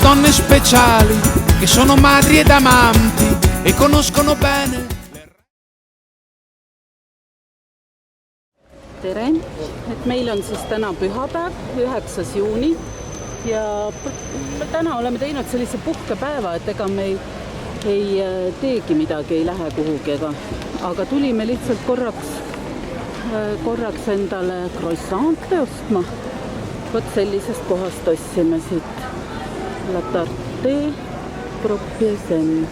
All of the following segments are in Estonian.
donne speciali che sono madri ed amanti e conoscono bene. Tere, et meil on siis täna pühapäev, 9. juuni ja täna oleme teinud sellise puhkepäeva, et ega me ei teegi midagi, ei lähe kuhugi, aga tulime lihtsalt korraks endale croissante ostma. Võt sellisest kohast ostsime siit La Tarte Propiesen.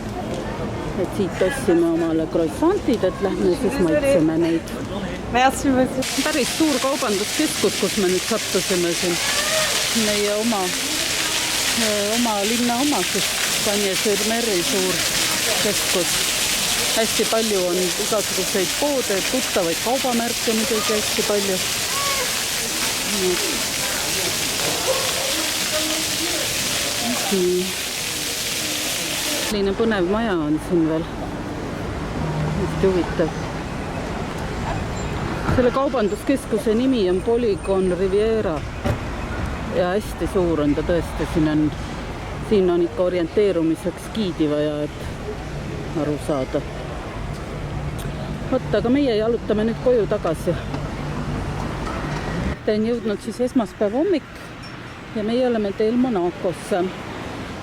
Et siit ostsime omale croissantid, et lähme siis maitseme neid. Päris suur kaubanduskeskus, kus me nüüd sattusime siin. Meie oma linna oma, siis Cagnes-sur-Meri suur keskus. Hästi palju on igasuguseid poode, tuttavaid kaubamärke muidugi hästi palju. Selline põnev maja on siin veel. Hästi huvitav. Selle kaubanduskeskuse nimi on Polygon Riviera ja hästi suur on ta tõesti. Siin on ikka orienteerumiseks giidi vaja, et aru saada. Võtta, aga meie jalutame nüüd koju tagasi. Olen jõudnud siis esmaspäev hommik ja meie oleme teel Monacosse.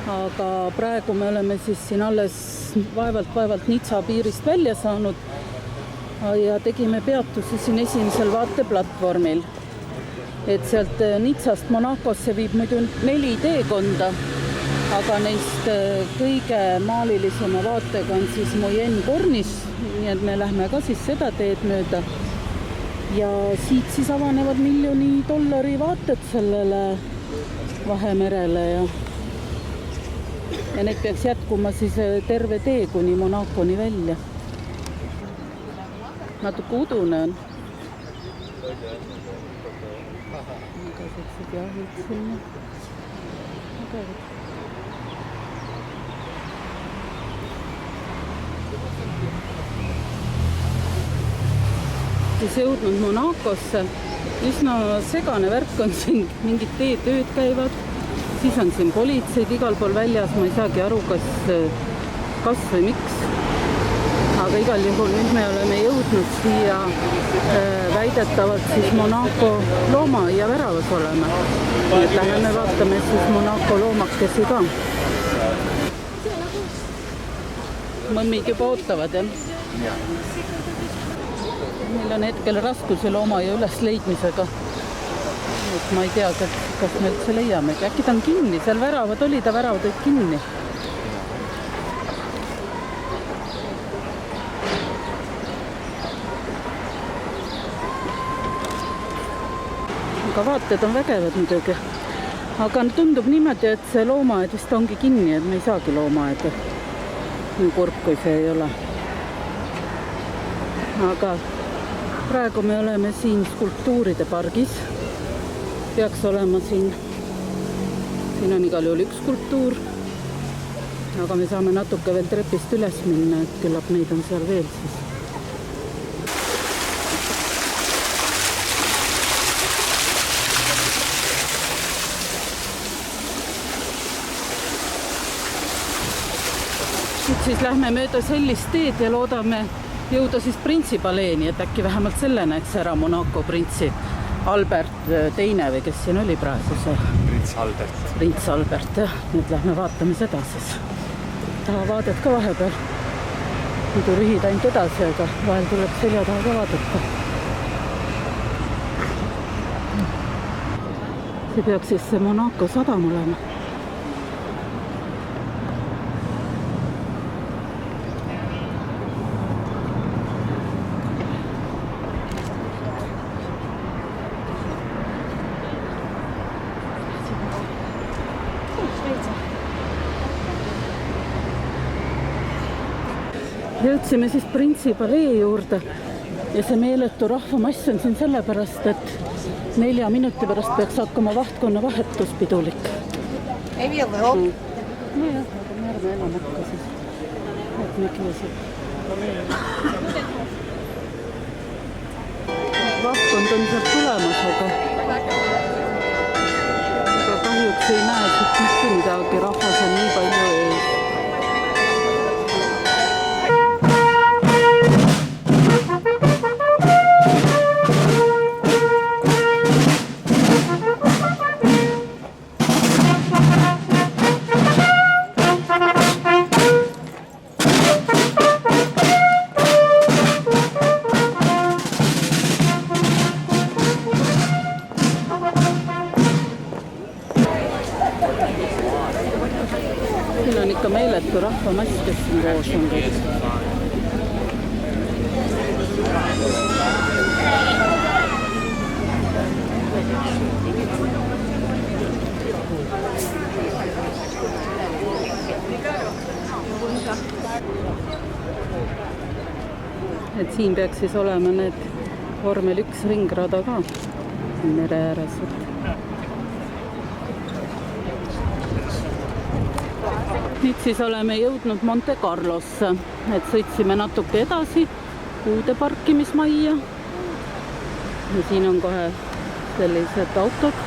Aga praegu me oleme siis siin alles vaevalt Nizza piirist välja saanud ja tegime peatusi siin esimesel vaateplatvormil. Et sealt Nizzast Monacosse viib muidu 4 teekonda, aga neist kõige maalilisema vaatega on siis Moyenne Corniche, nii et me lähme ka siis seda teed mööda. Ja siit siis avanevad $1 000 000 vaated sellele Vahemerele ja need peaks jätkuma siis terve tee kuni Monaconi välja. Natuke udune on. Sellised jahvid sinna. Siis jõudnud Monacosse. Üsna segane värk on siin, mingid tööd käivad. Siis on siin politseid igal pool väljas, ma ei saagi aru, kas või miks. Aga igal juhul nüüd me oleme jõudnud siia väidetavalt siis Monaco loomaaia väravas olema. Et läheme vaatame siis Monaco loomakesi ka. Mõmmid juba ootavad, jah? Meil on hetkel raskusi loomaaia üles leidmisega. Et ma ei tea, kas me üldse leiamegi. Äkki ta on kinni, seal väravad olid kinni. Aga vaated on vägevad muidugi. Aga tundub niimoodi, et see loomaaed vist ongi kinni, et me ei saagi loomaaeda. Nii kurb, kui see ei ole. Aga praegu me oleme siin skulptuuride pargis. Peaks olema siin on igal juhul üks skulptuur. Aga me saame natuke veel trepist üles minna, et küllap neid on seal veel siis. Nüüd siis lähme mööda sellist teed ja loodame jõuda siis Printsipaleeni, et äkki vähemalt selle näeks ära Monaco printsi Albert teine või kes siin oli praegu see? Prints Albert, jah. Nüüd lähme vaatame seda siis. Taha vaadet ka vahepeal. Muidu rühid ainult edasi, aga vahel tuleb selja taha ka vaadata. See peaks siis see Monaco sadam olema. Jõudsime siis Printsipalee juurde ja see meeletu rahvamass on siin sellepärast, et 4 minuti pärast peaks hakkama vahtkonna vahetus pidulik. Ei veel hulp? No jah, aga me ärme enam hakka siis. Et me kiisid. Vahtkond on sealt tulemas, aga kahjuks üldse ei näe siit mitte midagi, rahvas on nii palju ees. Siin on ikka meeletu rahvamass, kes siin koos on kõik. Et siin peaks siis olema need vormel 1 ringrada ka mere ääres. Nüüd siis oleme jõudnud Monte Carlosse, et sõitsime natuke edasi uude parkimismajja. Ja siin on kohe sellised autod.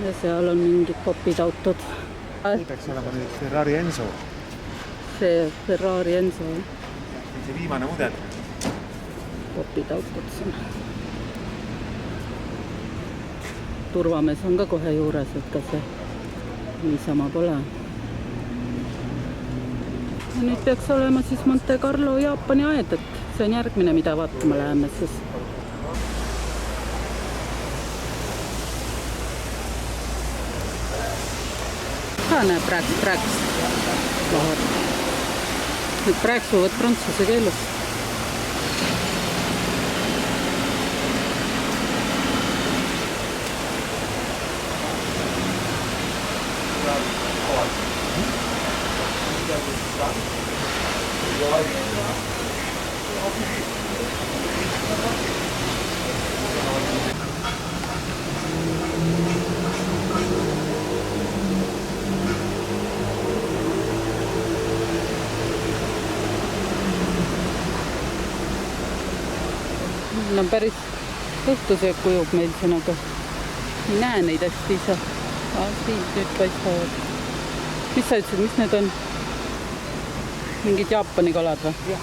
Ja seal on mingid popid autod. Peaks olema nüüd Ferrari Enzo. See Ferrari Enzo. See viimane mudel. Popid autod siin. Turvamees on ka kohe juures, et ka see niisama pole. Ja nüüd peaks olema siis Monte Carlo Jaapani aed, et see on järgmine, mida vaatama läheme siis. Ka näeb rääks. Nüüd rääksuvad prantsuse keelus. No päris õhtusöök kujub meil siin, aga ei näe neid hästi ise. Siin nüüd paistavad. Mis sa ütlesid, mis need on? Mingid Jaapani kalad või?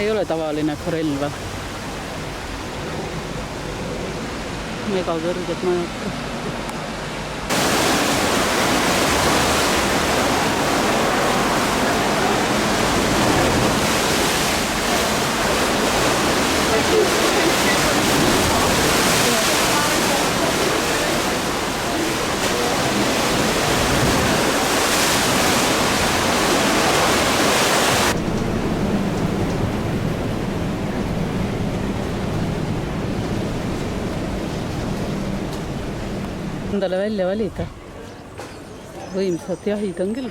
Ei ole tavaline forell või? Mega kõrged majad. Endale välja valida. Võimsad jahid on küll.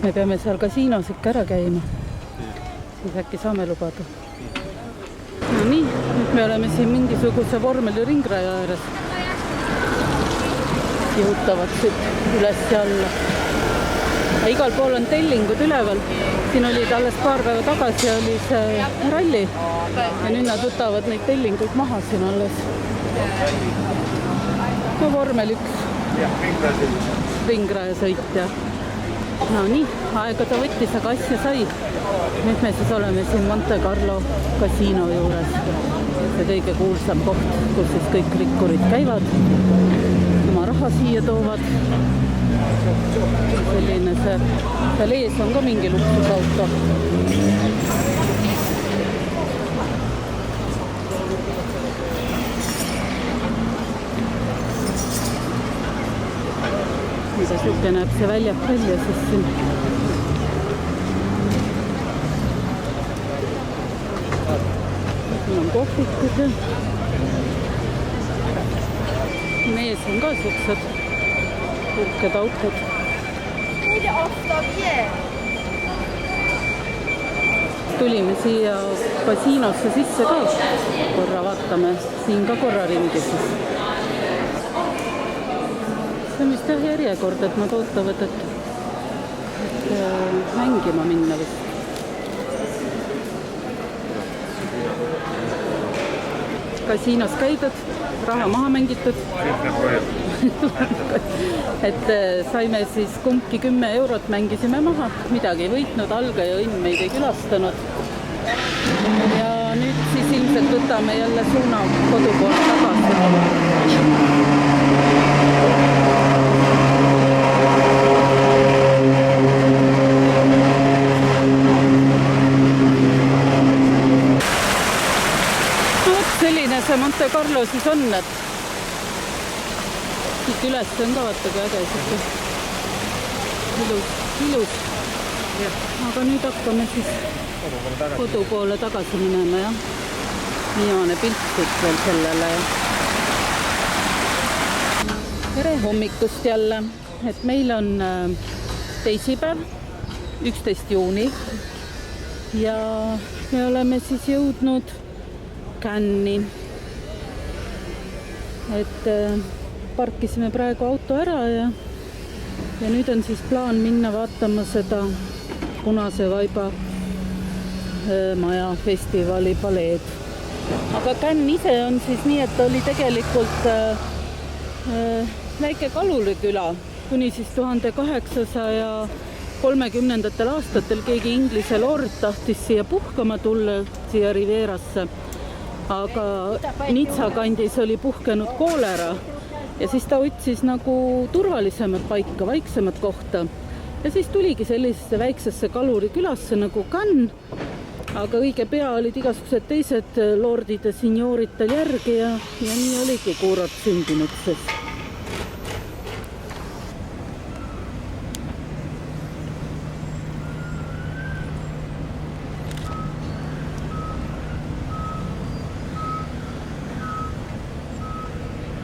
Me peame seal kasiinos ikka ära käima. Siis äkki saame lubada. No nii, nüüd me oleme siin mingisuguse vormeli ringraja ääres. Jõutavad siit üles ja alla. Igal pool on tellingud üleval. Siin olid alles paar päeva tagasi oli see ralli. Ja nüüd nad võtavad neid tellinguid maha siin alles. No vormel 1. Ringraja sõit, jah. No nii, aega ta võttis, aga asja sai. Nüüd me siis oleme siin Monte Carlo kasiino juures. See kõige kuulsam koht, kus siis kõik rikkurid käivad. Oma raha siia toovad. Selline see, seal ees on ka mingi luksusauto. Mida siuke näeb see väljak välja siis siin. Siin on kohvikud ja mees on ka siuksed uhked autod. Tulime siia kasiinosse sisse ka. Korra vaatame siin ka korra ringi siis. see on vist jah järjekord, et nad ootavad, et mängima minna vist. Kasiinos käidud, raha maha mängitud. Et saime siis kumbki 10 eurot, mängisime maha, midagi ei võitnud, algaja õnn meid ei külastanud. Ja nüüd siis ilmselt võtame jälle suuna kodu poole tagasi. Selline see Monte Carlo siis on, et siit üles on ka vaata kui äge siuke ilus. Aga nüüd hakkame siis kodu poole tagasi minema, jah. Viimane pilt siit veel sellele. Tere hommikust jälle, et meil on teisipäev, 11. juuni ja me oleme siis jõudnud Cannes'i. Et parkisime praegu auto ära ja nüüd on siis plaan minna vaatama seda Punase Vaiba maja festivali paleed. Aga Cannes ise on siis nii, et oli tegelikult väike kaluriküla kuni siis 1830. aastatel keegi Inglise lord tahtis siia puhkama tulla, siia Rivierasse. Aga Nizza kandis oli puhkenud koolera ja siis ta otsis nagu turvalisemat paika, vaiksemat kohta. Ja siis tuligi sellisesse väiksesse kalurikülasse nagu Cannes, aga õige pea olid igasugused teised lordid ja signorid tal järgi ja nii oligi kuurort sündinud siis.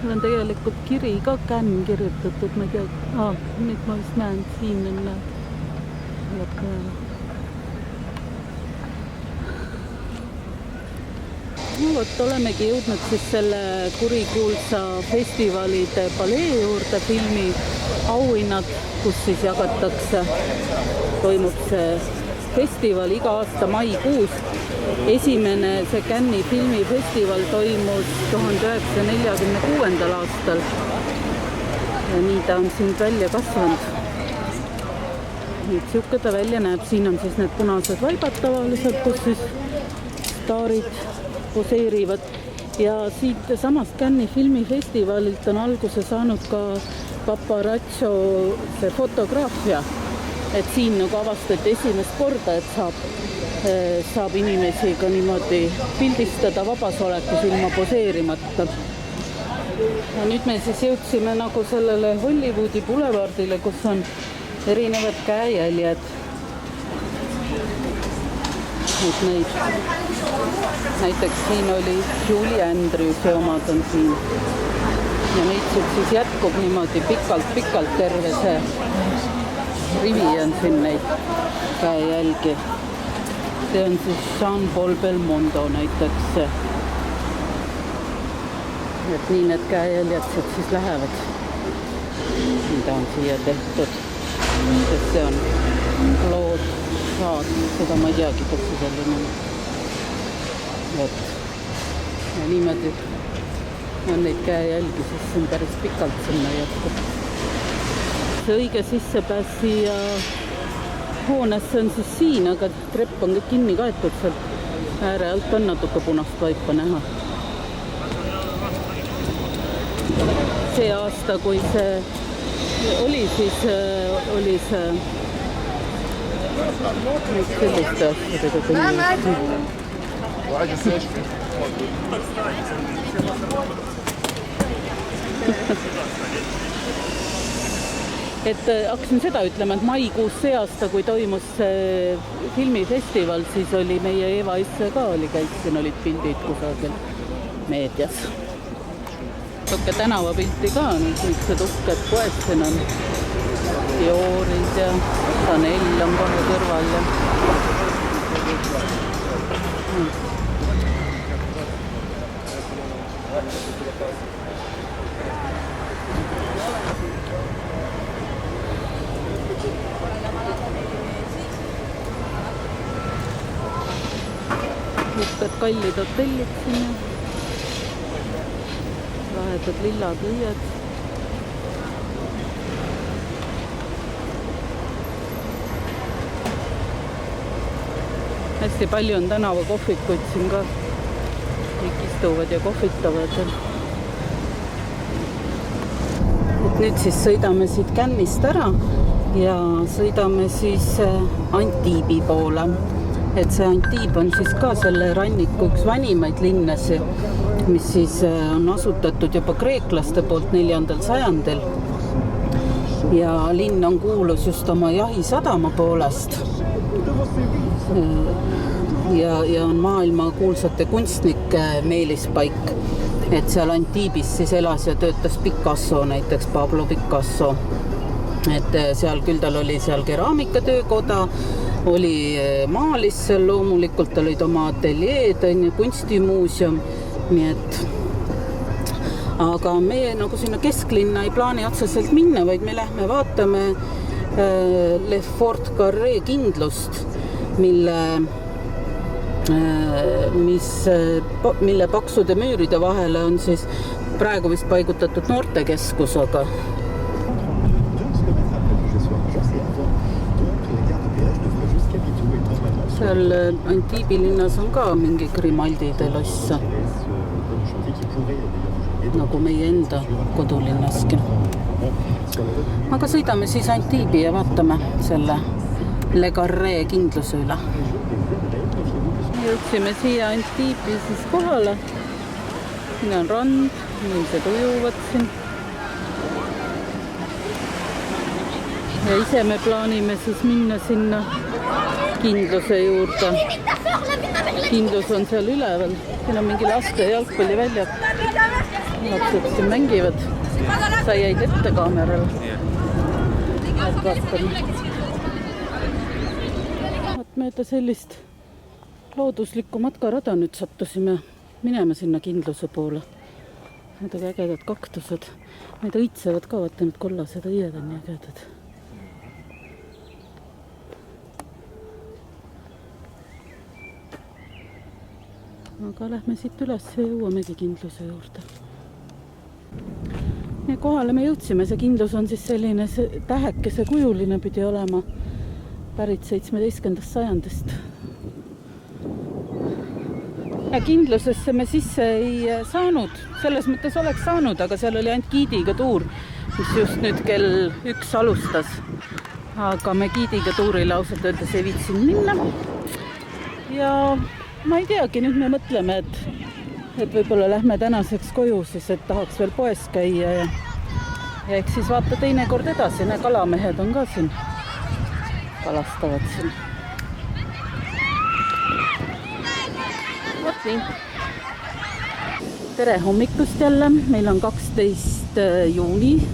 On tegelikult kiri ka Cannes kirjutatud, ma ei tea, nüüd ma vist näen, siin on no vot, olemegi jõudnud siis selle kurikuulsa festivalide palee juurde, filmi auhinnad, kus siis jagatakse, toimub see festival iga aasta maikuus. Esimene see Cannes'i filmifestival toimus 1946. aastal ja nii ta on siin välja kasvanud. Nüüd siuke ta välja näeb, siin on siis need punased vaibad tavaliselt, kus siis staarid poseerivad ja siit samast Cannes'i filmifestivalilt on alguse saanud ka paparazzo see fotograafia, et siin nagu avastati esimest korda, et saab inimesi ka niimoodi pildistada vabas olekus ilma poseerimata. Ja nüüd me siis jõudsime nagu sellele Hollywoodi boulevardile, kus on erinevad käejäljed. Et neid, näiteks siin oli Julie Andrewsi omad on siin. Ja neid siis jätkub niimoodi pikalt terve see rivi on siin neid käejälgi. See on siis Jean-Paul Belmondo näiteks. Et nii need käejäljed siis lähevad. Mida on siia tehtud. Sest see on lood saad. Seda ma ei teagi, kas see selline on. Et ja niimoodi on neid käejälgi, siis see on päris pikalt sinna jätkub. See õige sissepääs siia hoonesse on siis siin, aga trepp on kõik kinni kaetud sealt. Ääre alt on natuke punast vaipa näha. See aasta, kui see oli, siis oli see selliste asjadega et hakkasin seda ütlema, et maikuus see aasta, kui toimus filmifestival, siis oli meie Eva Isse ka oli, käis siin olid pildid kusagil meedias. Tukke tänavapilti ka, niisugused uhked poed siin on. Diorid ja Chanel on kohe kõrval ja nipukad kallid hotellid sinna. Lahedad lillad õied. Hästi palju on tänavakohvikuid siin ka. Kõik istuvad ja kohvitavad. Et nüüd siis sõidame siit Kännist ära ja sõidame siis Antiibi poole. Et see Antiib on siis ka selle ranniku üks vanimaid linnasi, mis siis on asutatud juba kreeklaste poolt 4. sajandil. Ja linn on kuulus just oma jahisadama poolest. Ja on maailma kuulsate kunstnike meelispaik, et seal Antiibis siis elas ja töötas Picasso, näiteks Pablo Picasso. Et seal küll tal oli seal keraamikatöökoda, oli maalis seal loomulikult, olid oma ateljeed, kunstimuuseum, nii et aga meie nagu sinna kesklinna ei plaani otseselt minna, vaid me lähme vaatame Le Fort Carré kindlust, mille paksude müüride vahele on siis praegu vist paigutatud noortekeskus, aga seal Antiibi linnas on ka mingi Grimaldide loss, nagu meie enda kodulinnaski. Aga sõidame siis Antiibi ja vaatame selle Le Carré kindluse üle. Jõudsime siia Antiibi siis kohale. Siin on rand, inimesed ujuvad siin. Ja ise me plaanime siis minna sinna kindluse juurde. Kindlus on seal üleval. Siin on mingi laste jalgpalliväljak. Lapsed siin mängivad. Sa jäid ette kaamerale. Et vaatame. Mööda sellist looduslikku matkarada nüüd sattusime minema sinna kindluse poole. Need on ägedad kaktused. Need õitsevad ka, vaata need kollased õied on nii ägedad. Aga lähme siit üles ja jõuamegi kindluse juurde. Ja kohale me jõudsime. See kindlus on siis selline tähekese kujuline pidi olema. Pärit 17. sajandist. Ja kindlusesse me sisse ei saanud. Selles mõttes oleks saanud, aga seal oli ainult giidiga tuur, mis just nüüd kell 1 alustas. Aga me giidiga tuurile ausalt öeldes ei viitsinud minna. Ja ma ei teagi, nüüd me mõtleme, et võib-olla lähme tänaseks koju, siis et tahaks veel poes käia ja eks siis vaata teine kord edasi. Need kalamehed on ka siin. Kalastavad siin. Vot nii. Tere hommikust jälle. Meil on 12. juuni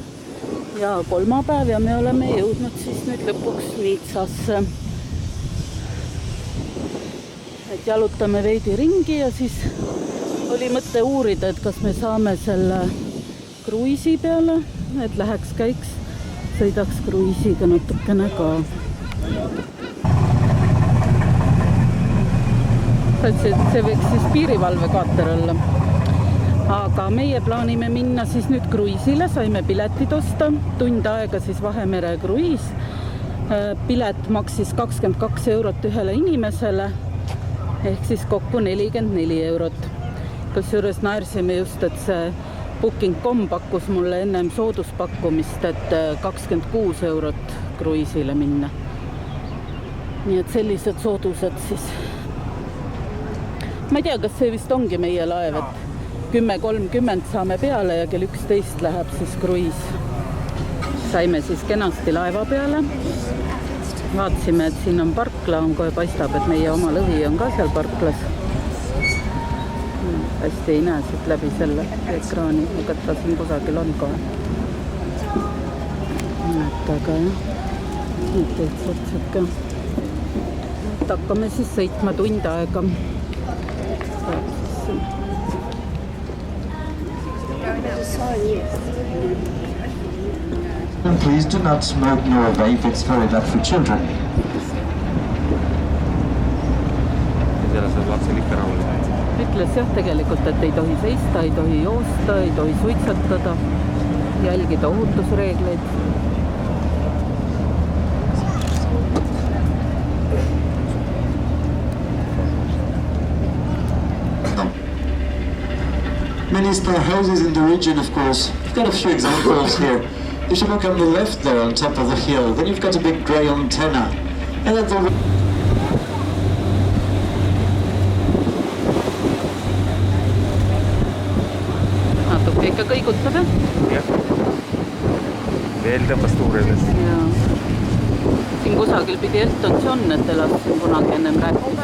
ja kolmapäev ja me oleme jõudnud siis nüüd lõpuks Nitsasse. Et jalutame veidi ringi ja siis oli mõte uurida, et kas me saame selle kruiisi peale, et läheks käiks, sõidaks kruiisiga natukene ka. See võiks siis piirivalvekaater olla. Aga meie plaanime minna siis nüüd kruiisile, saime piletid osta, tund aega siis Vahemere kruiis. Pilet maksis 22 eurot ühele inimesele, ehk siis kokku 44 eurot. Kusjuures naersime just, et see Booking.com pakkus mulle ennem sooduspakkumist, et 26 eurot kruiisile minna. Nii et sellised soodused siis. Ma ei tea, kas see vist ongi meie laev, et 10.30 saame peale ja kell 11 läheb siis kruiis. Saime siis kenasti laeva peale. Vaatasime, et siin on parkla, on kohe paistab, et meie oma lõvi on ka seal parklas. Hästi ei näe siit läbi selle ekraani, aga ta siin kusagil on kohe. Aga jah, nüüd teedsed ka. Hakkame siis sõitma tund aega. Please do not smoke nor vape. It's very bad for children. Ja siellä se lapsi liikka rahullinen. ütles jah tegelikult, et ei tohi seista, ei tohi joosta, ei tohi suitsetada, jälgida ohutusreegleid. Many spare houses in the region, of course. We've got a few examples here. If you look on the left there on top of the hill, then you've got a big grey antenna. And at the natuke ikka kõigutab, jah. Veel tõmbas tuuridest. ja siin kusagil pidi Elton John, et elas siin kunagi ennem rääkis.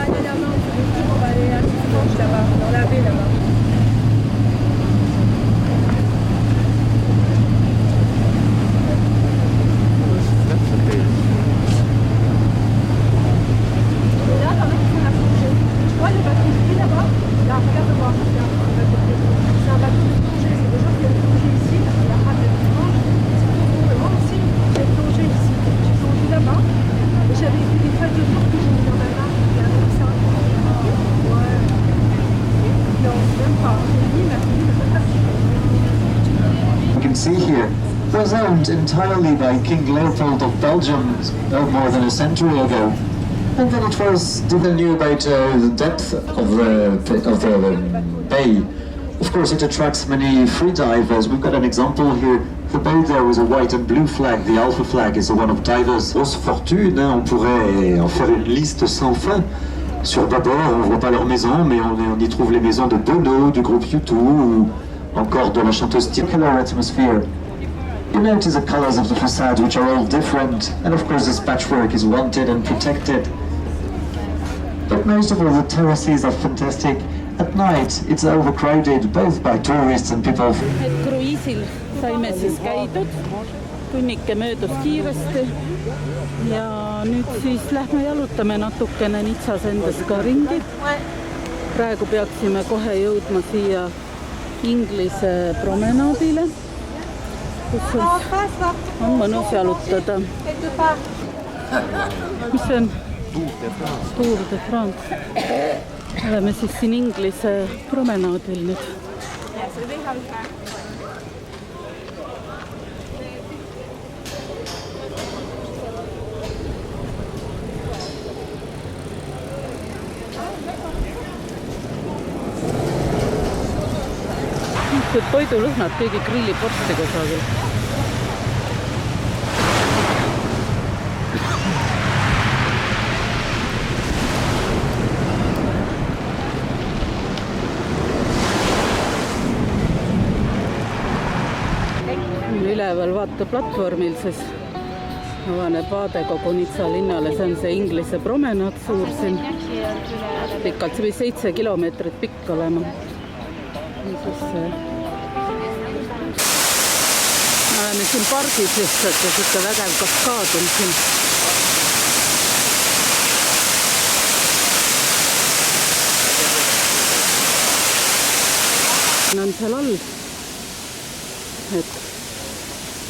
see here was owned entirely by King Leopold of Belgium more than a century ago. And then it was, didn't knew about the depth of the bay. Of course, it attracts many free divers. We've got an example here. The bay there was a white and blue flag. The alpha flag is the one of divers. Grosse fortune, hein, on pourrait en faire une liste sans fin. Sur bâbord, on ne voit pas leurs maisons, mais on y trouve les maisons de Bono, du groupe U2, ou encore de la chanteuse Particular Atmosphere. You notice the colors of the facade, which are all different, and of course this patchwork is wanted and protected. But most of all, the terraces are fantastic. At night, it's overcrowded, both by tourists and people. Et kruiisil saime siis käidud, tunnike möödus kiiresti ja nüüd siis lähme jalutame natukene Nitsas endas ka ringi. Praegu peaksime kohe jõudma siia Inglise promenaadile, kus on mõnus jalutada. Mis see on? Tour de France. Oleme siis siin Inglise promenaadil nüüd. Toidulõhnad, keegi grillib vorsti kusagil. Üleval vaata platvormil, siis avaneb vaade kogu Nitsa linnale. See on see Inglise promenaad suur siin. Pikalt, see või 7 kilomeetrit pikk olema. Me oleme siin pargis lihtsalt ja siuke vägev kaskaad on siin. On seal all, et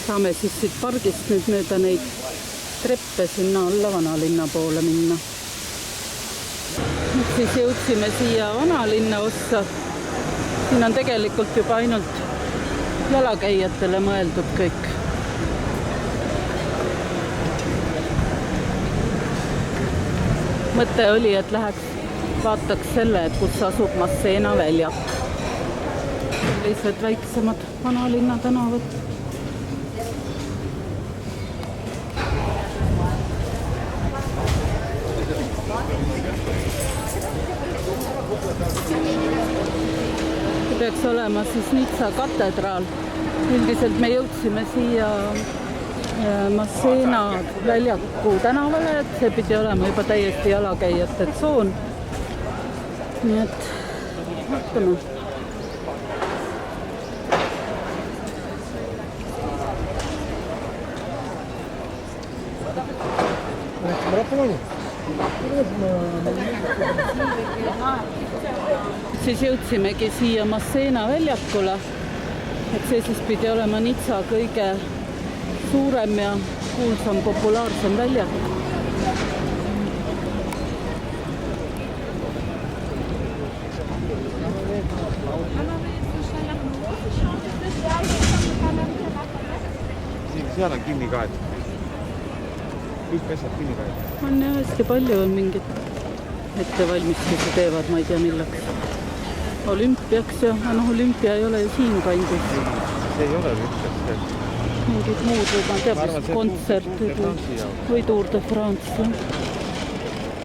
saame siis siit pargist nüüd mööda neid treppe sinna alla vanalinna poole minna. Nüüd siis jõudsime siia vanalinna ossa. Siin on tegelikult juba ainult jalakäijatele mõeldud kõik. Mõte oli, et läheks, vaataks selle, et kus asub Masseena väljak. Sellised väiksemad vanalinna tänavad. Peaks olema siis Nitsa katedraal. Üldiselt me jõudsime siia Masseena väljaku tänavale, et see pidi olema juba täiesti jalakäijate tsoon. Nii et vaatame. Siis jõudsimegi siia Masseena väljakule, et see siis pidi olema Nitsa kõige suurem ja kuulsam, populaarsem väljak. seal on kinni ka, et kõik asjad kinni ka. On jah, hästi palju on mingid ettevalmistusi teevad, ma ei tea milleks. Olümpiaks ja olümpia ei ole ju siin kandis. See ei ole olümpiaks. Mingid muud, ma teab, kontsert või Tour de France.